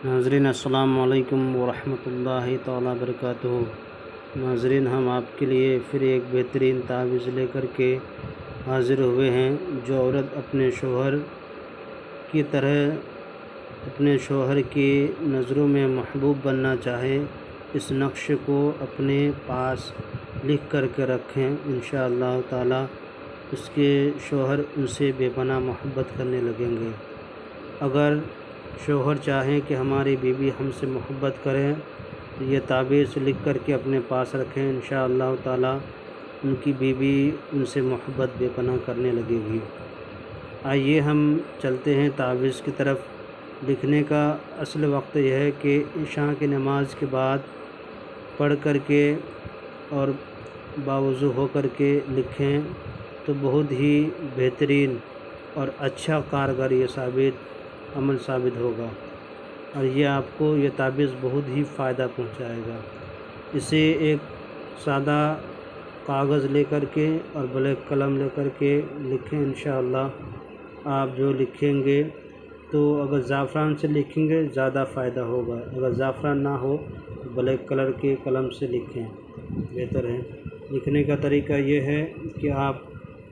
नाज़रीन अस्सलाम वालेकुम वरहमतुल्लाहि तआला बरकातुहू। नाज़रीन, हम आपके लिए फिर एक बेहतरीन तावीज़ लेकर के हाज़िर हुए हैं। जो औरत अपने शोहर की तरह अपने शोहर की नज़रों में महबूब बनना चाहे, इस नक्श को अपने पास लिख कर के रखें। इंशाअल्लाह ताला उसके शोहर उनसे बेपनाह मोहब्बत करने लगेंगे। अगर शोहर चाहें कि हमारी बीवी हमसे मोहब्बत करें तो ये ताबीज़ लिख कर के अपने पास रखें। इंशाअल्लाह ताला उनकी बीवी उनसे मोहब्बत बेपनाह करने लगेगी। आइए हम चलते हैं ताबीज़ की तरफ। लिखने का असल वक्त यह है कि इशा की नमाज के बाद पढ़ कर के और बावज़ू हो कर के लिखें तो बहुत ही बेहतरीन और अच्छा कारगर ये अमल साबित होगा और ये आपको ये ताबीज़ बहुत ही फ़ायदा पहुंचाएगा। इसे एक सादा कागज़ लेकर के और ब्लैक कलम लेकर के लिखें। इंशाअल्लाह आप जो लिखेंगे तो अगर ज़ाफ़रान से लिखेंगे ज़्यादा फ़ायदा होगा। अगर ज़ाफ़रान ना हो तो ब्लैक कलर के कलम से लिखें, बेहतर है। लिखने का तरीका ये है कि आप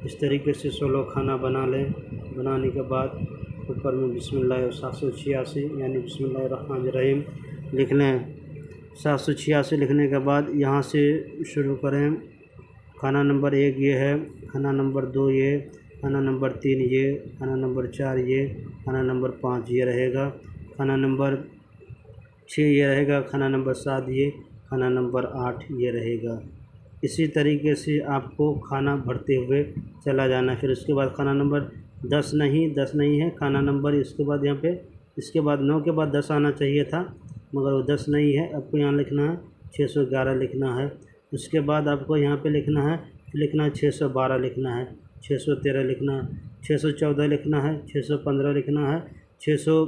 इस तरीके से 16 खाना बना लें। बनाने के बाद ऊपर में बिस्मिल्लाह 786 यानी बिस्मिल्लाहिर्रहमानिर्रहीम लिख लें। 786 लिखने के बाद यहाँ से शुरू करें। खाना नंबर 1 ये है, खाना नंबर 2 ये, खाना नंबर 3 ये, खाना नंबर 4 ये, खाना नंबर 5 ये रहेगा, खाना नंबर 6 ये रहेगा, खाना नंबर 7 ये, खाना नंबर 8 ये रहेगा। इसी तरीके से आपको खाना भरते हुए चला जाना। फिर उसके बाद खाना नंबर 10 नहीं है खाना नंबर। इसके बाद यहाँ पे इसके बाद 9 के बाद 10 आना चाहिए था, मगर वो 10 नहीं है। आपको यहाँ लिखना है 611 लिखना है। उसके बाद आपको यहाँ पे लिखना है 612 लिखना है, 613 लिखना है, 614 लिखना है, 615 लिखना है, 600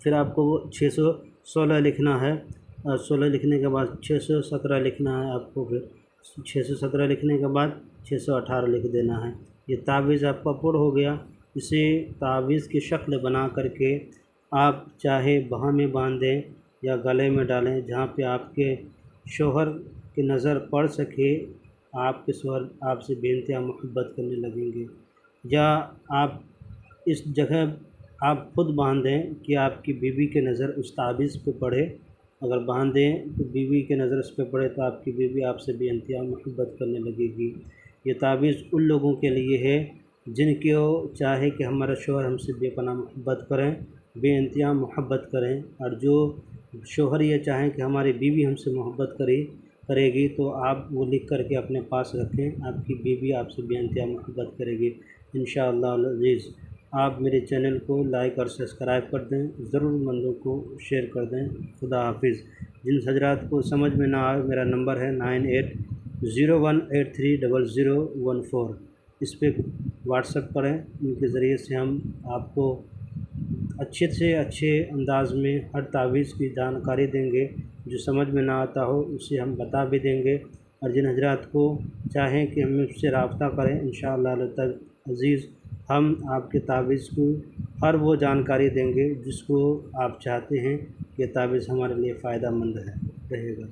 फिर आपको वो 616 लिखना है और 16 लिखने के बाद 617 लिखना है। आपको फिर 617 लिखने के बाद 618 लिख देना है। ये तावीज़ आपका पूर्ण हो गया। इसे तावीज़ की शक्ल बना करके आप चाहे बाह में बांधें या गले में डालें, जहाँ पे आपके शोहर की नज़र पड़ सके। आपके शोहर आपसे बेइंतहा मोहब्बत करने लगेंगे। या आप इस जगह आप खुद बांधें कि आपकी बीवी की नज़र उस तावीज़ पे पड़े। अगर बांधें तो बीवी की नज़र उस पर पड़े तो आपकी बीवी आपसे बेइंतहा मोहब्बत करने लगेगी। ये तावीज़ उन लोगों के लिए है जिनको चाहे कि हमारा शोहर हमसे बेपनाह मोहब्बत करें, बेइंतहा मोहब्बत करें। और जो शोहर ये चाहें कि हमारी बीवी हमसे मोहब्बत करेगी तो आप वो लिख कर के अपने पास रखें। आपकी बीवी आपसे बेइंतहा मोहब्बत करेगी इंशाअल्लाह अज़ीज़। आप मेरे चैनल को लाइक और सब्सक्राइब कर दें, ज़रूरतमंदों को शेयर कर दें। खुदा हाफिज़। जिन हजरात को समझ में ना आए, मेरा नंबर है 9801830014। इस पर व्हाट्सएप करें। इनके ज़रिए से हम आपको अच्छे से अच्छे अंदाज में हर तावीज़ की जानकारी देंगे। जो समझ में ना आता हो उसे हम बता भी देंगे। और जिन हजरात को चाहें कि हम उससे रब्ता करें, इंशाअल्लाह अज़ीज़ हम आपके तावीज़ को हर वो जानकारी देंगे जिसको आप चाहते हैं कि तावीज़ हमारे लिए फ़ायदेमंद रहेगा।